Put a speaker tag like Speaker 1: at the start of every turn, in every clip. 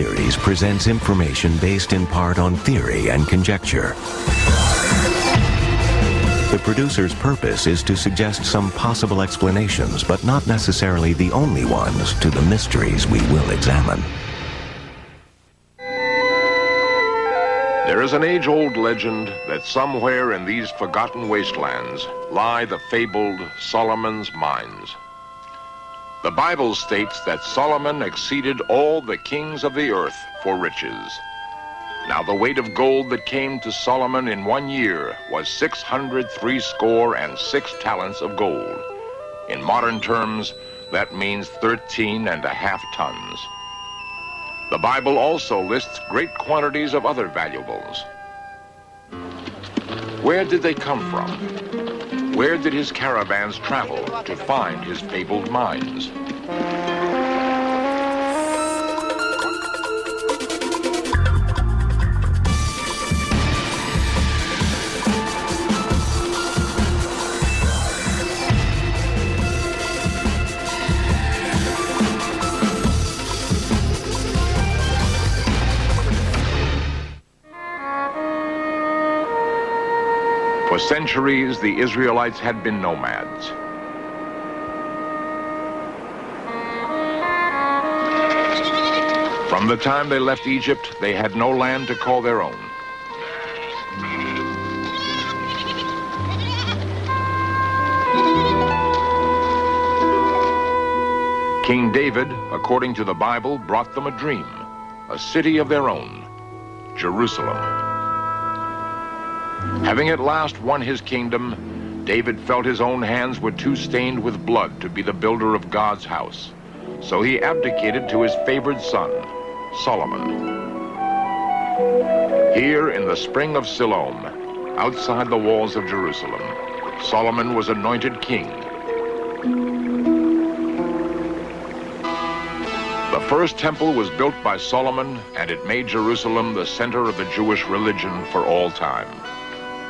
Speaker 1: series presents information based in part on theory and conjecture. The producer's purpose is to suggest some possible explanations, but not necessarily the only ones, to the mysteries we will examine.
Speaker 2: There is an age-old legend that somewhere in these forgotten wastelands lie the fabled Solomon's mines. The Bible states that Solomon exceeded all the kings of the earth for riches. Now the weight of gold that came to Solomon in 1 year was 636 talents of gold. In modern terms, that means 13.5 tons. The Bible also lists great quantities of other valuables. Where did they come from? Where did his caravans travel to find his fabled mines? For centuries, the Israelites had been nomads. From the time they left Egypt, they had no land to call their own. King David, according to the Bible, brought them a dream, a city of their own, Jerusalem. Having at last won his kingdom, David felt his own hands were too stained with blood to be the builder of God's house. So he abdicated to his favored son, Solomon. Here in the spring of Siloam, outside the walls of Jerusalem, Solomon was anointed king. The first temple was built by Solomon, and it made Jerusalem the center of the Jewish religion for all time.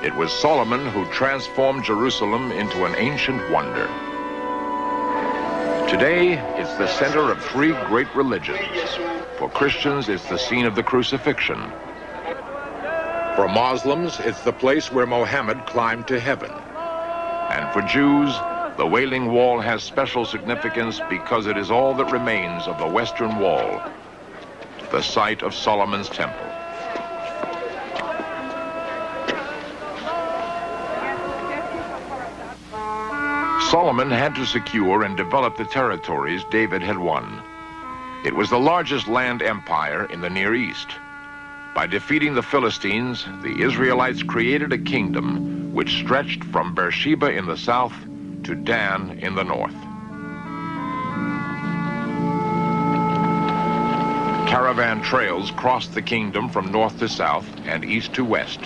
Speaker 2: It was Solomon who transformed Jerusalem into an ancient wonder. Today, it's the center of 3 great religions. For Christians, it's the scene of the crucifixion. For Muslims, it's the place where Mohammed climbed to heaven. And for Jews, the Wailing Wall has special significance because it is all that remains of the Western Wall, the site of Solomon's temple. Solomon had to secure and develop the territories David had won. It was the largest land empire in the Near East. By defeating the Philistines, the Israelites created a kingdom which stretched from Beersheba in the south to Dan in the north. Caravan trails crossed the kingdom from north to south and east to west.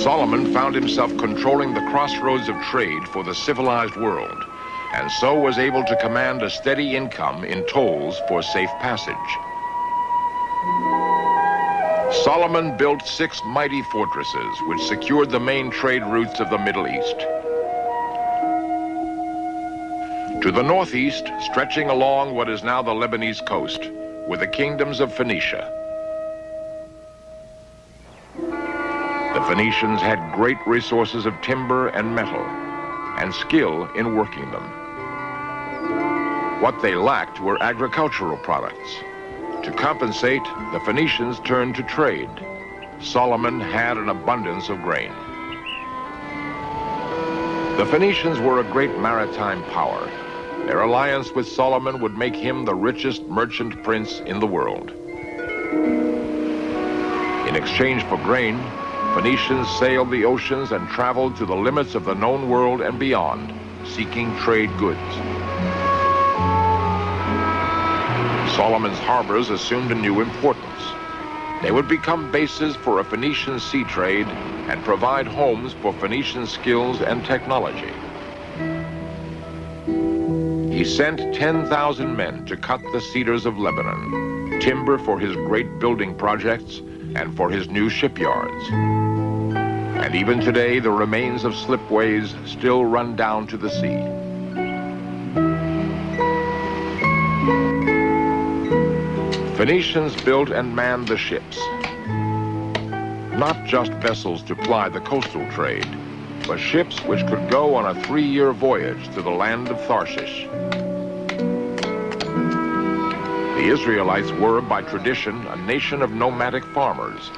Speaker 2: Solomon found himself controlling the crossroads of trade for the civilized world, and so was able to command a steady income in tolls for safe passage. Solomon built 6 mighty fortresses which secured the main trade routes of the Middle East. To the northeast, stretching along what is now the Lebanese coast, were the kingdoms of Phoenicia. The Phoenicians had great resources of timber and metal, and skill in working them. What they lacked were agricultural products. To compensate, the Phoenicians turned to trade. Solomon had an abundance of grain. The Phoenicians were a great maritime power. Their alliance with Solomon would make him the richest merchant prince in the world. In exchange for grain, Phoenicians sailed the oceans and traveled to the limits of the known world and beyond, seeking trade goods. Solomon's harbors assumed a new importance. They would become bases for a Phoenician sea trade and provide homes for Phoenician skills and technology. He sent 10,000 men to cut the cedars of Lebanon, timber for his great building projects and for his new shipyards. And even today, the remains of slipways still run down to the sea. Phoenicians built and manned the ships. Not just vessels to ply the coastal trade, but ships which could go on a 3-year voyage to the land of Tarshish. The Israelites were, by tradition, a nation of nomadic farmers,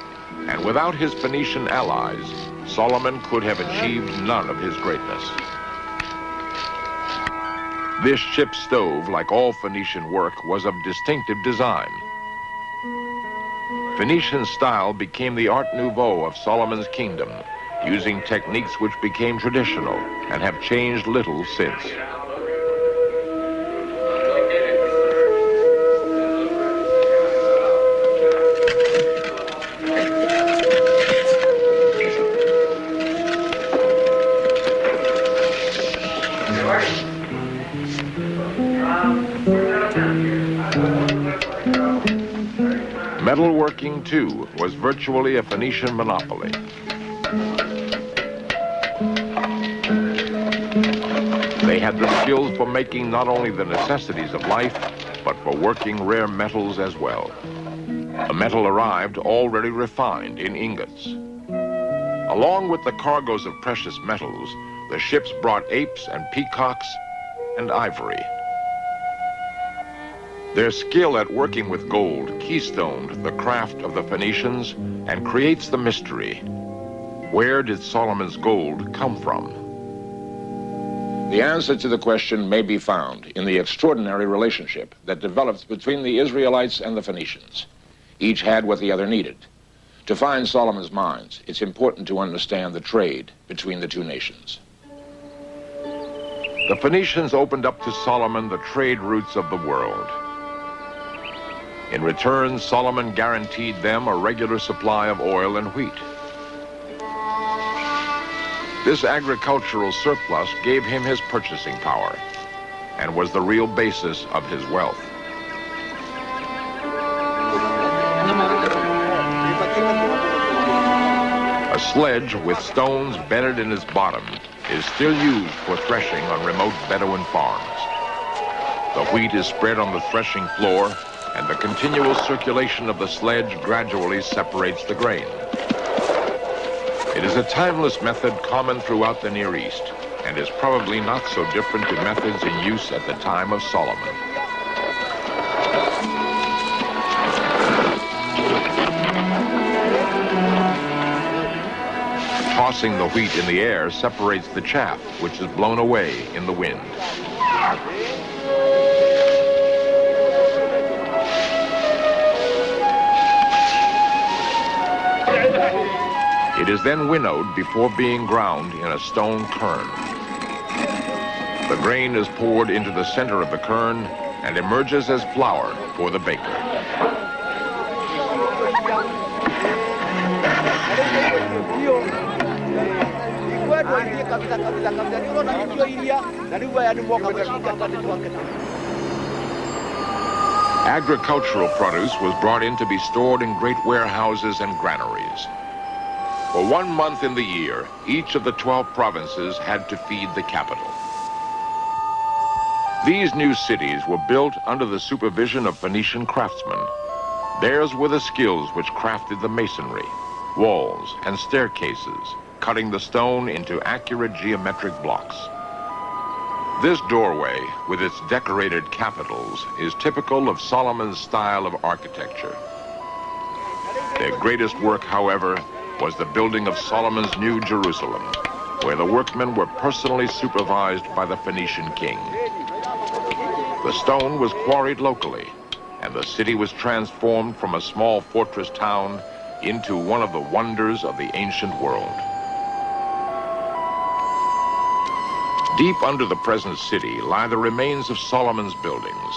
Speaker 2: and without his Phoenician allies, Solomon could have achieved none of his greatness. This ship's stove, like all Phoenician work, was of distinctive design. Phoenician style became the Art Nouveau of Solomon's kingdom, using techniques which became traditional and have changed little since. Metalworking, too, was virtually a Phoenician monopoly. They had the skills for making not only the necessities of life, but for working rare metals as well. The metal arrived already refined in ingots. Along with the cargoes of precious metals, the ships brought apes and peacocks and ivory. Their skill at working with gold keystoned the craft of the Phoenicians and creates the mystery. Where did Solomon's gold come from? The answer to the question may be found in the extraordinary relationship that developed between the Israelites and the Phoenicians. Each had what the other needed. To find Solomon's mines, it's important to understand the trade between the two nations. The Phoenicians opened up to Solomon the trade routes of the world. In return, Solomon guaranteed them a regular supply of oil and wheat. This agricultural surplus gave him his purchasing power and was the real basis of his wealth. A sledge with stones bedded in its bottom is still used for threshing on remote Bedouin farms. The wheat is spread on the threshing floor, and the continual circulation of the sledge gradually separates the grain. It is a timeless method common throughout the Near East, and is probably not so different to methods in use at the time of Solomon. Tossing the wheat in the air separates the chaff, which is blown away in the wind. It is then winnowed before being ground in a stone quern. The grain is poured into the center of the quern and emerges as flour for the baker. Agricultural produce was brought in to be stored in great warehouses and granaries. For 1 month in the year, each of the 12 provinces had to feed the capital. These new cities were built under the supervision of Phoenician craftsmen. Theirs were the skills which crafted the masonry, walls, and staircases, cutting the stone into accurate geometric blocks. This doorway, with its decorated capitals, is typical of Solomon's style of architecture. Their greatest work, however, was the building of Solomon's New Jerusalem, where the workmen were personally supervised by the Phoenician king. The stone was quarried locally, and the city was transformed from a small fortress town into one of the wonders of the ancient world. Deep under the present city lie the remains of Solomon's buildings.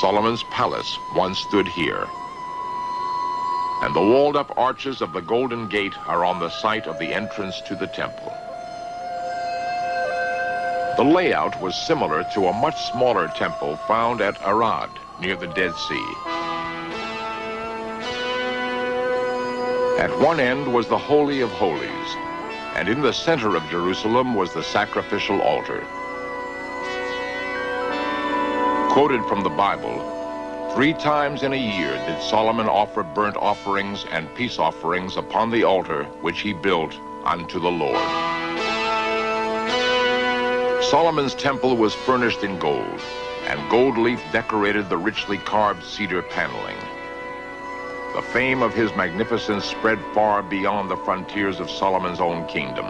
Speaker 2: Solomon's palace once stood here, and the walled-up arches of the Golden Gate are on the site of the entrance to the temple. The layout was similar to a much smaller temple found at Arad, near the Dead Sea. At one end was the Holy of Holies, and in the center of Jerusalem was the sacrificial altar. Quoted from the Bible, 3 times in a year did Solomon offer burnt offerings and peace offerings upon the altar which he built unto the Lord. Solomon's temple was furnished in gold, and gold leaf decorated the richly carved cedar paneling. The fame of his magnificence spread far beyond the frontiers of Solomon's own kingdom,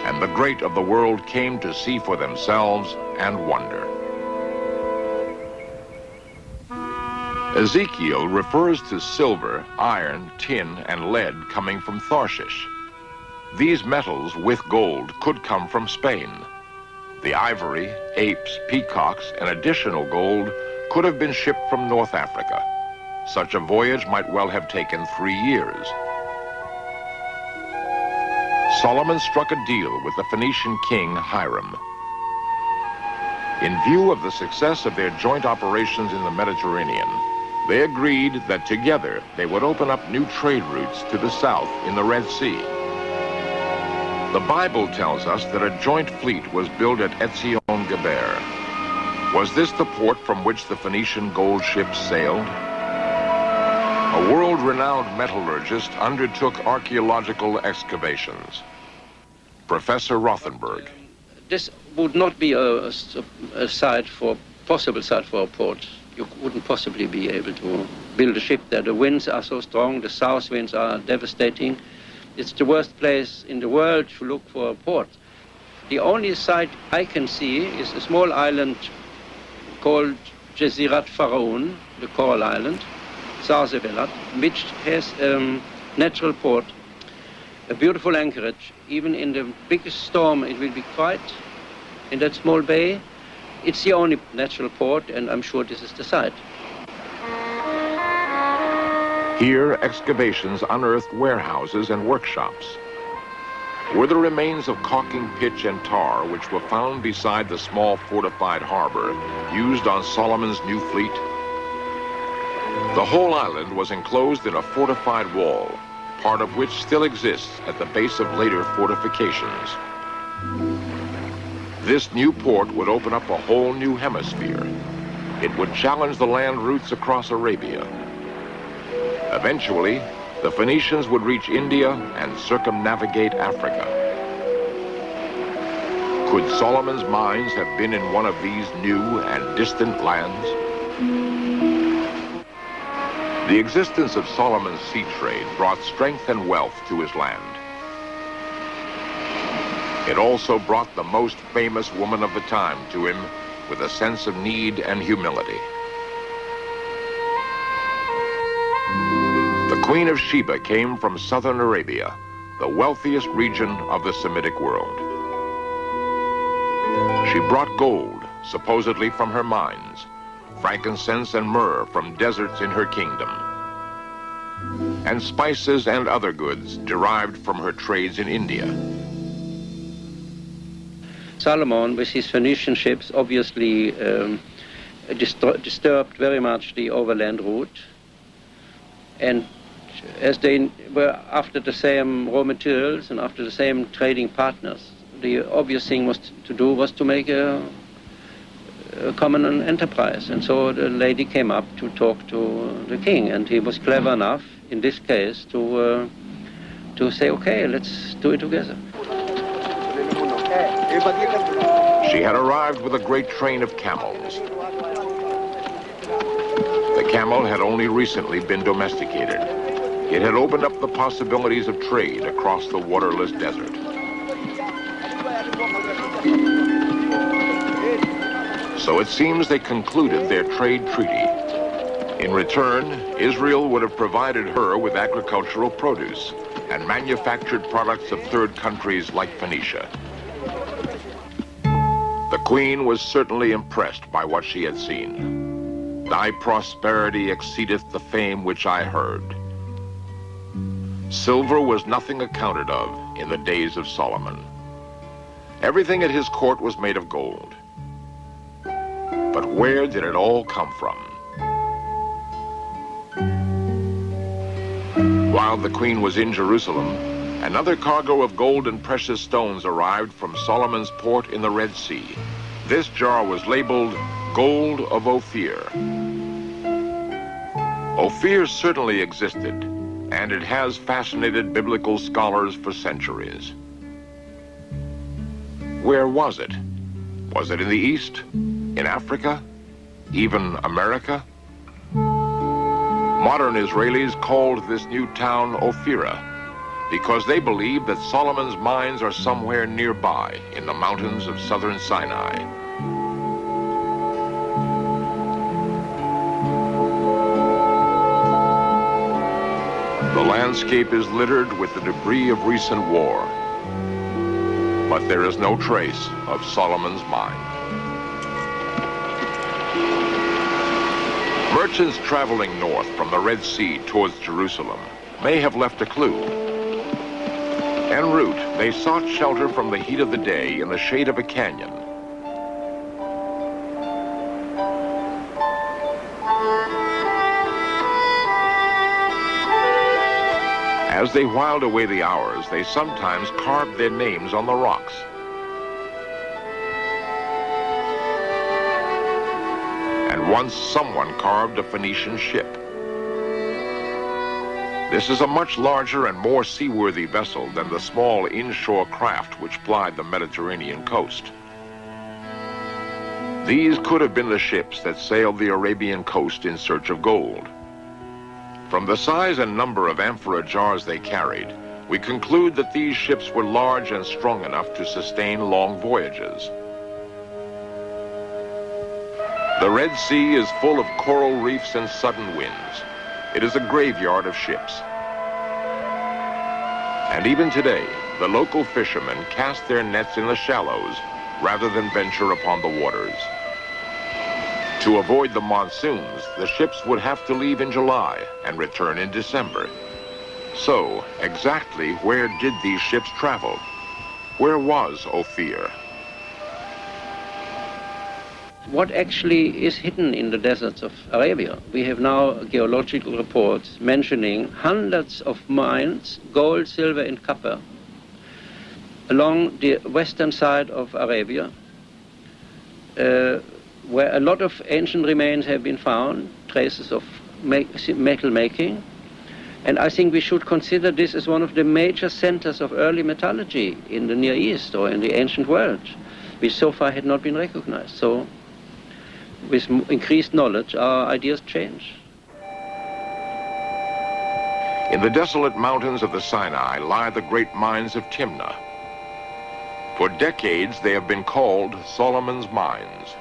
Speaker 2: and the great of the world came to see for themselves and wonder. Ezekiel refers to silver, iron, tin, and lead coming from Tarshish. These metals with gold could come from Spain. The ivory, apes, peacocks, and additional gold could have been shipped from North Africa. Such a voyage might well have taken 3 years. Solomon struck a deal with the Phoenician king Hiram. In view of the success of their joint operations in the Mediterranean, they agreed that together they would open up new trade routes to the south in the Red Sea. The Bible tells us that a joint fleet was built at Etzion-Geber. Was this the port from which the Phoenician gold ships sailed? A world-renowned metallurgist undertook archaeological excavations. Professor Rothenberg.
Speaker 3: This would not be a possible site for a port. You wouldn't possibly be able to build a ship there. The winds are so strong, the south winds are devastating. It's the worst place in the world to look for a port. The only site I can see is a small island called Jasirat Pharaon, the Coral Island, south of Eilat, which has a natural port, a beautiful anchorage. Even in the biggest storm, it will be quiet in that small bay. It's the only natural port, and I'm sure this is the site.
Speaker 2: Here, excavations unearthed warehouses and workshops. Were the remains of caulking pitch and tar, which were found beside the small fortified harbor, used on Solomon's new fleet? The whole island was enclosed in a fortified wall, part of which still exists at the base of later fortifications. This new port would open up a whole new hemisphere. It would challenge the land routes across Arabia. Eventually, the Phoenicians would reach India and circumnavigate Africa. Could Solomon's mines have been in one of these new and distant lands? The existence of Solomon's sea trade brought strength and wealth to his land. It also brought the most famous woman of the time to him with a sense of need and humility. The Queen of Sheba came from southern Arabia, the wealthiest region of the Semitic world. She brought gold, supposedly from her mines, frankincense and myrrh from deserts in her kingdom, and spices and other goods derived from her trades in India.
Speaker 3: Solomon, with his Phoenician ships, obviously disturbed very much the overland route. And as they were after the same raw materials and after the same trading partners, the obvious thing to do was to make a common enterprise. And so the lady came up to talk to the king, and he was clever enough, in this case, to say, okay, let's do it together.
Speaker 2: She had arrived with a great train of camels. The camel had only recently been domesticated. It had opened up the possibilities of trade across the waterless desert. So it seems they concluded their trade treaty. In return, Israel would have provided her with agricultural produce and manufactured products of third countries like Phoenicia. The queen was certainly impressed by what she had seen. Thy prosperity exceedeth the fame which I heard. Silver was nothing accounted of in the days of Solomon. Everything at his court was made of gold. But where did it all come from? While the Queen was in Jerusalem, another cargo of gold and precious stones arrived from Solomon's port in the Red Sea. This jar was labeled Gold of Ophir. Ophir certainly existed, and it has fascinated biblical scholars for centuries. Where was it? Was it in the East? In Africa? Even America? Modern Israelis called this new town Ophira because they believe that Solomon's mines are somewhere nearby in the mountains of southern Sinai. The landscape is littered with the debris of recent war, but there is no trace of Solomon's mine. Merchants traveling north from the Red Sea towards Jerusalem may have left a clue. En route, they sought shelter from the heat of the day in the shade of a canyon. As they whiled away the hours, they sometimes carved their names on the rocks. And once someone carved a Phoenician ship. This is a much larger and more seaworthy vessel than the small inshore craft which plied the Mediterranean coast. These could have been the ships that sailed the Arabian coast in search of gold. From the size and number of amphora jars they carried, we conclude that these ships were large and strong enough to sustain long voyages. The Red Sea is full of coral reefs and sudden winds. It is a graveyard of ships. And even today, the local fishermen cast their nets in the shallows rather than venture upon the waters. To avoid the monsoons, the ships would have to leave in July and return in December. So, exactly where did these ships travel? Where was Ophir?
Speaker 3: What actually is hidden in the deserts of Arabia? We have now geological reports mentioning hundreds of mines, gold, silver, and copper, along the western side of Arabia, where a lot of ancient remains have been found, traces of metal making. And I think we should consider this as one of the major centers of early metallurgy in the Near East or in the ancient world, which so far had not been recognized. So with increased knowledge, our ideas change.
Speaker 2: In the desolate mountains of the Sinai lie the great mines of Timnah. For decades, they have been called Solomon's mines.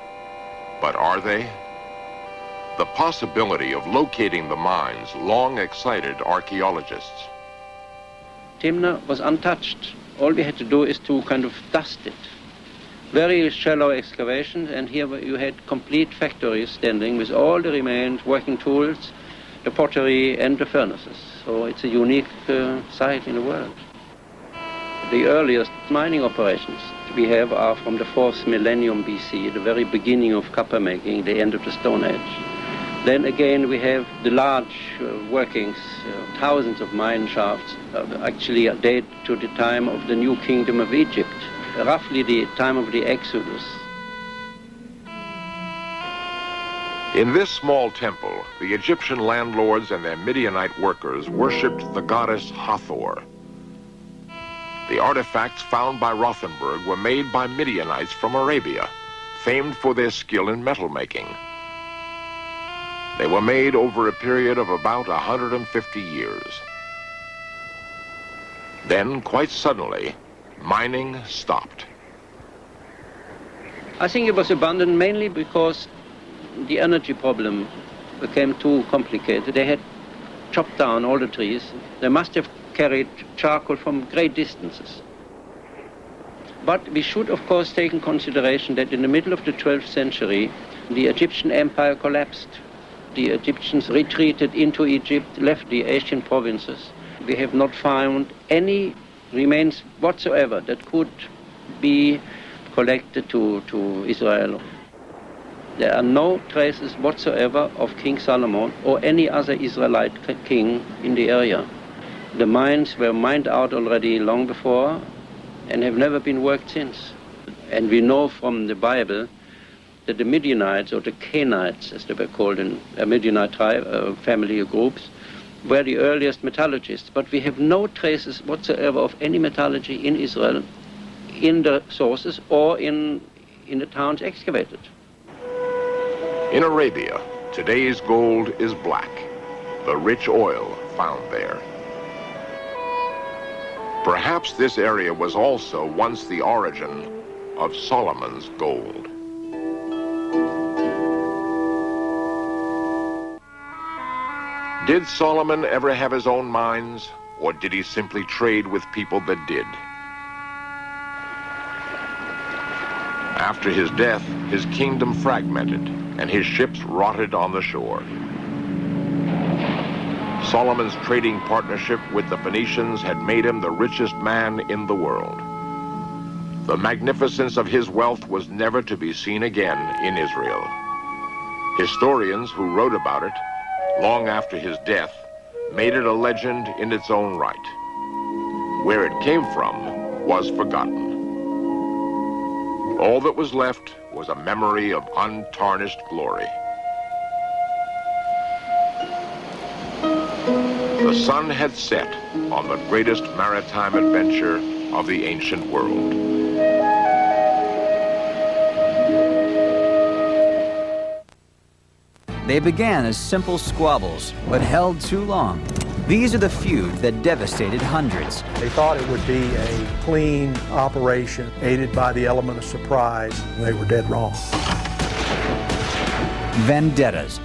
Speaker 2: But are they? The possibility of locating the mines long excited archaeologists.
Speaker 3: Timnah was untouched. All we had to do is to kind of dust it. Very shallow excavations, and here you had complete factories standing with all the remains, working tools, the pottery and the furnaces. So it's a unique site in the world. The earliest mining operations we have are from the 4th millennium BC, the very beginning of copper making, the end of the Stone Age. Then again we have the large workings, thousands of mine shafts, actually date to the time of the New Kingdom of Egypt, roughly the time of the Exodus.
Speaker 2: In this small temple, the Egyptian landlords and their Midianite workers worshipped the goddess Hathor. The artifacts found by Rothenberg were made by Midianites from Arabia, famed for their skill in metal making. They were made over a period of about 150 years. Then, quite suddenly, mining stopped.
Speaker 3: I think it was abandoned mainly because the energy problem became too complicated. They had chopped down all the trees. They must have carried charcoal from great distances. But we should, of course, take in consideration that in the middle of the 12th century, the Egyptian empire collapsed. The Egyptians retreated into Egypt, left the Asian provinces. We have not found any remains whatsoever that could be collected to Israel. There are no traces whatsoever of King Solomon or any other Israelite king in the area. The mines were mined out already long before and have never been worked since. And we know from the Bible that the Midianites, or the Canaanites, as they were called in a Midianite tribe, family groups, were the earliest metallurgists. But we have no traces whatsoever of any metallurgy in Israel, in the sources or in the towns excavated.
Speaker 2: In Arabia, today's gold is black, the rich oil found there. Perhaps this area was also once the origin of Solomon's gold. Did Solomon ever have his own mines, or did he simply trade with people that did? After his death, his kingdom fragmented, and his ships rotted on the shore. Solomon's trading partnership with the Phoenicians had made him the richest man in the world. The magnificence of his wealth was never to be seen again in Israel. Historians who wrote about it long after his death made it a legend in its own right. Where it came from was forgotten. All that was left was a memory of untarnished glory. The sun had set on the greatest maritime adventure of the ancient world.
Speaker 4: They began as simple squabbles, but held too long. These are the feuds that devastated hundreds.
Speaker 5: They thought it would be a clean operation, aided by the element of surprise. They were dead wrong.
Speaker 4: Vendettas.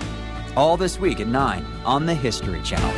Speaker 4: All this week at 9 on the History Channel.